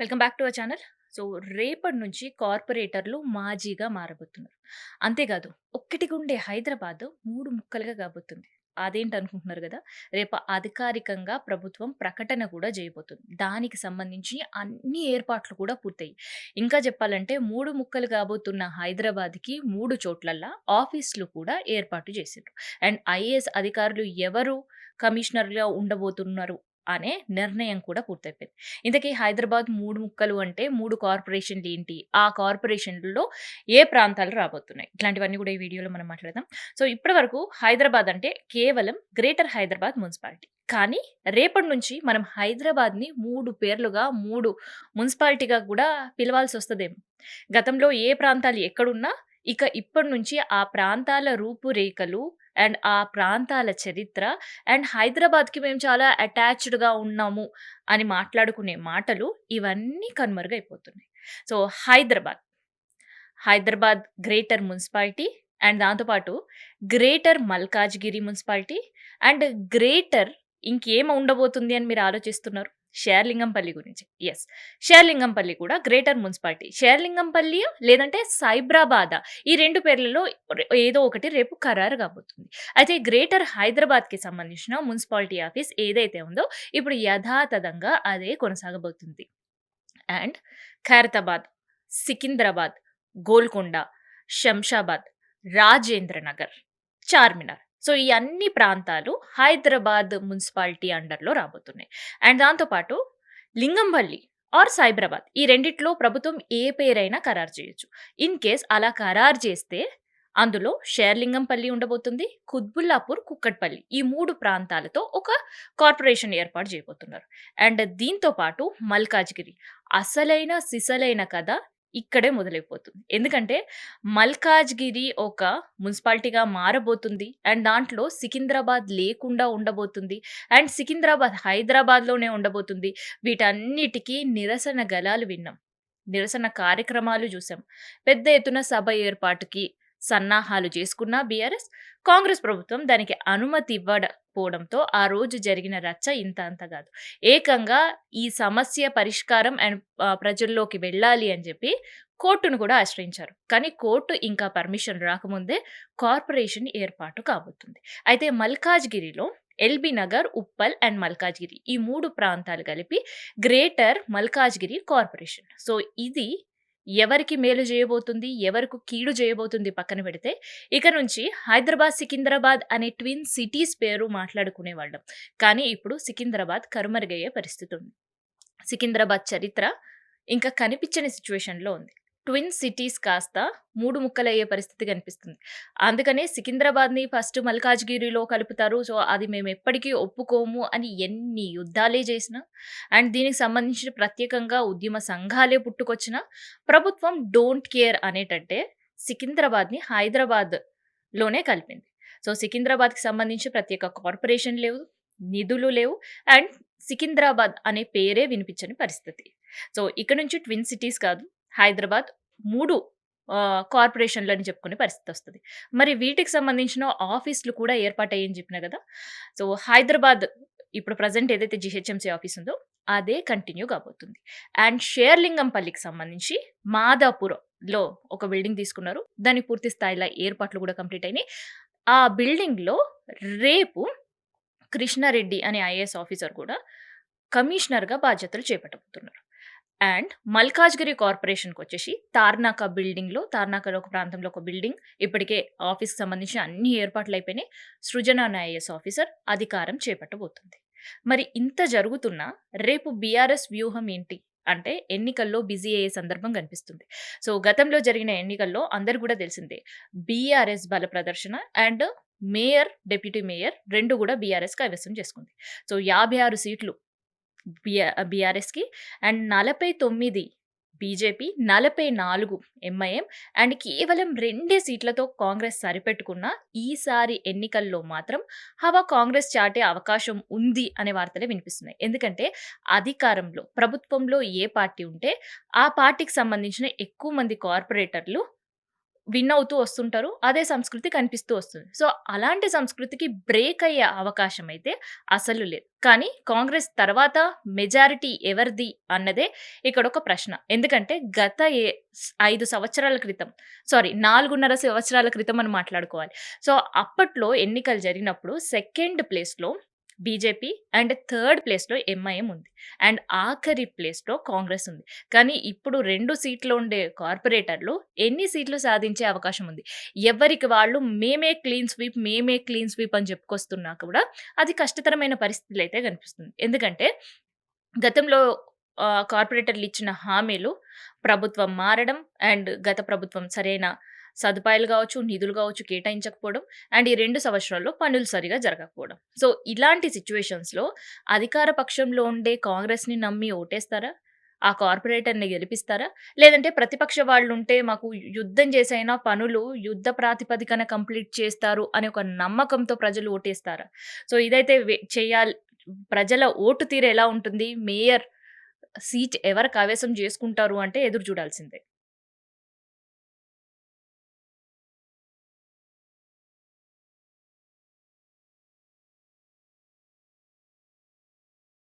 Welcome back to our channel. So, రేపటి నుంచి కార్పొరేటర్లు మాజీగా మారబోతున్నారు. అంతేకాదు ఒక్కటిగుండే హైదరాబాద్ 3 ముక్కలుగా కాబోతుంది. అదేంటనుకుంటున్నారు గదా! రేపు అధికారికంగా ప్రభుత్వం ప్రకటన కూడా జేయబోతుంది. దానికి సంబంధించి అన్ని ఏర్పాట్లు కూడా పూర్తయ్యాయి. ఇంకా చెప్పాలంటే 3 ముక్కలు కాబోతున్న హైదరాబాద్‌కి 3 చోట్లల్లా ఆఫీస్‌లు కూడా ఏర్పాటు చేసిండ్రు. అండ్ ఐఏఎస్ అధికారులు ఎవరు కమిషనర్‌గా ఉండబోతున్నారు అనే నిర్ణయం కూడా పూర్తయిపోయింది. ఇంతకీ హైదరాబాద్ 3 ముక్కలు అంటే 3 కార్పొరేషన్‌లేంటి? ఆ కార్పొరేషన్‌లలో ఏ ప్రాంతాలు రాబోతున్నాయి? ఇట్లాంటివన్నీ కూడా ఈ వీడియోలో మనం మాట్లాడదాం. సో, ఇప్పటి వరకు హైదరాబాద్ అంటే కేవలం గ్రేటర్ హైదరాబాద్ మున్సిపాలిటీ. కానీ రేపటి నుంచి మనం హైదరాబాద్‌ని 3 పేర్లుగా 3 మున్సిపాలిటీగా కూడా పిలవాల్సొస్తదేమో. గతంలో ఏ ప్రాంతాలు ఎక్కడున్నా ఇక ఇప్పటి నుంచి ఆ ప్రాంతాల రూపురేఖలు అండ్ ఆ ప్రాంతాల చరిత్ర అండ్ హైదరాబాద్‌కి మేము చాలా అటాచ్డ్‌గా ఉన్నాము అని మాట్లాడుకునే మాటలు ఇవన్నీ కనుమరుగైపోతున్నాయి. So, Hyderabad, Hyderabad greater municipality and దాంతో పాటు greater Malkajgiri municipality and greater ఇంకేం ఉండబోతుంది అని మీరు ఆలోచిస్తున్నారు? షేర్లింగంపల్లి గురించి. యెస్. షేర్లింగంపల్లి కూడా గ్రేటర్ మున్సిపాలిటీ. షేర్లింగంపల్లియా లేదంటే సైబ్రాబాదా? ఈ 2 పేర్లలో ఏదో ఒకటి రేపు ఖరారు కాబోతుంది. అయితే గ్రేటర్ హైదరాబాద్‌కి సంబంధించిన మున్సిపాలిటీ ఆఫీస్ ఏదైతే ఉందో ఇప్పుడు యథాతథంగా అదే కొనసాగబోతుంది. అండ్ ఖైరతాబాద్, సికింద్రాబాద్, గోల్కొండ, శంషాబాద్, రాజేంద్ర నగర్, చార్మినార్. సో, ఈ అన్ని ప్రాంతాలు హైదరాబాద్ మున్సిపాలిటీ అండర్‌లో రాబోతున్నాయి. అండ్ దాంతో పాటు లింగంపల్లి ఆర్ సైబరాబాద్ ఈ రెండిట్లో ప్రభుత్వం ఏ పేరైనా ఖరారు చేయొచ్చు. ఇన్ కేస్ అలా ఖరారు చేస్తే అందులో షేర్లింగంపల్లి ఉండబోతుంది, కుత్బుల్లాపూర్, కుక్కట్పల్లి ఈ 3 ప్రాంతాలతో ఒక కార్పొరేషన్ ఏర్పాటు చేయబోతున్నారు. అండ్ దీంతో పాటు మల్కాజ్‌గిరి అసలైన సిసలైన కథ ఇక్కడే మొదలైపోతుంది. ఎందుకంటే మల్కాజ్‌గిరి ఒక మున్సిపాలిటీగా మారబోతుంది. అండ్ దాంట్లో సికింద్రాబాద్ లేకుండా ఉండబోతుంది. అండ్ సికింద్రాబాద్ హైదరాబాద్‌లోనే ఉండబోతుంది. వీటన్నిటికి నిరసన గళాలు విన్నాం. నిరసన కార్యక్రమాలు చూసాం. పెద్ద ఎత్తున సభ ఏర్పాటుకి సన్నాహాలు చేసుకున్న బీఆర్ఎస్, కాంగ్రెస్ ప్రభుత్వం దానికి అనుమతి ఇవ్వకపోవడంతో ఆ రోజు జరిగిన రచ్చ ఇంత అంత కాదు. ఏకంగా ఈ సమస్య పరిష్కారం అండ్ ప్రజల్లోకి వెళ్ళాలి అని చెప్పి కోర్టును కూడా ఆశ్రయించారు. కానీ కోర్టు ఇంకా పర్మిషన్ రాకముందే కార్పొరేషన్ ఏర్పాటు కాబోతుంది. అయితే మల్కాజ్‌గిరిలో ఎల్బీ నగర్, ఉప్పల్ అండ్ మల్కాజ్‌గిరి ఈ 3 ప్రాంతాలు కలిపి గ్రేటర్ మల్కాజ్‌గిరి కార్పొరేషన్. సో, ఇది ఎవరికి మేలు చేయబోతుంది? ఎవరికి కీడు చేయబోతుంది పక్కన పెడితే, ఇక నుంచి హైదరాబాద్, సికింద్రాబాద్ అనే ట్విన్ సిటీస్ పేరు మాట్లాడుకునేవాళ్ళం. కానీ ఇప్పుడు సికింద్రాబాద్ కనుమరుగయ్యే పరిస్థితి ఉంది. సికింద్రాబాద్ చరిత్ర ఇంకా కనిపించని సిట్యుయేషన్‌లో ఉంది. ట్విన్ సిటీస్ కాస్త 3 ముక్కలయ్యే పరిస్థితి కనిపిస్తుంది. అందుకనే సికింద్రాబాద్‌ని ఫస్ట్ మల్కాజ్‌గిరిలో కలుపుతారు. సో, అది మేమెప్పటికీ ఒప్పుకోము అని ఎన్ని యుద్ధాలే చేసినా అండ్ దీనికి సంబంధించిన ప్రత్యేకంగా ఉద్యమ సంఘాలే పుట్టుకొచ్చినా ప్రభుత్వం డోంట్ కేర్ అనేటట్టే సికింద్రాబాద్‌ని హైదరాబాద్‌లోనే కలిపింది. సో, సికింద్రాబాద్‌కి సంబంధించి ప్రత్యేక కార్పొరేషన్ లేవు, నిధులు లేవు అండ్ సికింద్రాబాద్ అనే పేరే వినిపించని పరిస్థితి. సో, ఇక నుంచి ట్విన్ సిటీస్ కాదు హైదరాబాద్ 3 కార్పొరేషన్‌లని చెప్పుకునే పరిస్థితొస్తది. మరి వీటికి సంబంధించిన ఆఫీస్‌లు కూడా ఏర్పాటయ్యాయని చెప్పినా గదా! సో, హైదరాబాద్ ఇప్పుడు ప్రెజెంట్ ఏదైతే జీహెచ్ఎంసీ ఆఫీస్ ఉందో అదే కంటిన్యూ కాబోతుంది. అండ్ షేర్లింగంపల్లికి సంబంధించి మాదాపురంలో ఒక బిల్డింగ్ తీసుకున్నారు. దాని పూర్తి స్థాయిలో ఏర్పాట్లు కూడా కంప్లీట్ అయినాయి. ఆ బిల్డింగ్‌లో రేపు కృష్ణారెడ్డి అనే ఐఏఎస్ ఆఫీసర్ కూడా కమిషనర్‌గా బాధ్యతలు చేపట్టబోతున్నారు. అండ్ మల్కాజ్‌గిరి కార్పొరేషన్‌కొచ్చేసి తార్నాకలో ఒక ప్రాంతంలో ఒక బిల్డింగ్ ఇప్పటికే ఆఫీస్‌కి సంబంధించిన అన్ని ఏర్పాట్లయిపోయినాయి. సృజన అనే ఐఏఎస్ ఆఫీసర్ అధికారం చేపట్టబోతుంది. మరి ఇంత జరుగుతున్నా రేపు బీఆర్ఎస్ వ్యూహం ఏంటి? అంటే ఎన్నికల్లో బిజీ అయ్యే సందర్భం కనిపిస్తుంది. సో, గతంలో జరిగిన ఎన్నికల్లో అందరికి కూడా తెలిసిందే. బీఆర్ఎస్ బల ప్రదర్శన అండ్ మేయర్, డిప్యూటీ మేయర్ 2 కూడా బీఆర్ఎస్ కైవసం చేసుకుంది. సో, 56 సీట్లు బీఆర్ఎస్‌కి అండ్ 49 బీజేపీ, 44 ఎంఐఎం అండ్ కేవలం 2 సీట్లతో కాంగ్రెస్ సరిపెట్టుకున్న ఈసారి ఎన్నికల్లో మాత్రం హవా కాంగ్రెస్ చాటే అవకాశం ఉంది అనే వార్తలే వినిపిస్తున్నాయి. ఎందుకంటే అధికారంలో, ప్రభుత్వంలో ఏ పార్టీ ఉంటే ఆ పార్టీకి సంబంధించిన ఎక్కువ మంది కార్పొరేటర్లు విన్ అవుతూ వస్తుంటారు. అదే సంస్కృతి కనిపిస్తూ వస్తుంది. సో, అలాంటి సంస్కృతికి బ్రేక్ అయ్యే అవకాశం అయితే అసలు లేదు. కానీ కాంగ్రెస్ తర్వాత మెజారిటీ ఎవరిది అన్నదే ఇక్కడొక ప్రశ్న. ఎందుకంటే గత 5 సంవత్సరాల క్రితం, సారీ 4.5 సంవత్సరాల క్రితం అని మాట్లాడుకోవాలి. సో, అప్పట్లో ఎన్నికలు జరిగినప్పుడు సెకండ్ ప్లేస్‌లో బీజేపీ అండ్ థర్డ్ ప్లేస్‌లో ఎంఐఎం ఉంది. అండ్ ఆఖరి ప్లేస్‌లో కాంగ్రెస్ ఉంది. కానీ ఇప్పుడు 2 సీట్లు ఉండే కార్పొరేటర్లు ఎన్ని సీట్లు సాధించే అవకాశం ఉంది? ఎవరికి వాళ్ళు మేమే క్లీన్ స్వీప్, మేమే క్లీన్ స్వీప్ అని చెప్పుకొస్తున్నా కూడా అది కష్టతరమైన పరిస్థితులైతే కనిపిస్తుంది. ఎందుకంటే గతంలో కార్పొరేటర్లు ఇచ్చిన హామీలు ప్రభుత్వం మారడం అండ్ గత ప్రభుత్వం సరైన సదుపాయాలు గావచ్చు, నిధులు గావచ్చు కేటాయించకపోవడం అండ్ ఈ 2 సంవత్సరాల్లో పనులు సరిగ్గా జరగకపోవడం. సో, ఇలాంటి సిట్యుయేషన్స్‌లో అధికార పక్షంలో ఉండే కాంగ్రెస్‌ని నమ్మి ఓటేస్తారా? ఆ కార్పొరేటర్‌ని గెలిపిస్తారా? లేదంటే ప్రతిపక్ష వాళ్ళుంటే మాకు యుద్ధం చేసైనా పనులు యుద్ధ ప్రాతిపదికన కంప్లీట్ చేస్తారు అనే ఒక నమ్మకంతో ప్రజలు ఓటేస్తారా? సో, ఇదైతే ప్రజల ఓటు తీరు ఎలా ఉంటుంది? మేయర్ సీట్ ఎవరు కైవసం జేసుకుంటారు అంటే ఎదురు జూడాల్సిందే.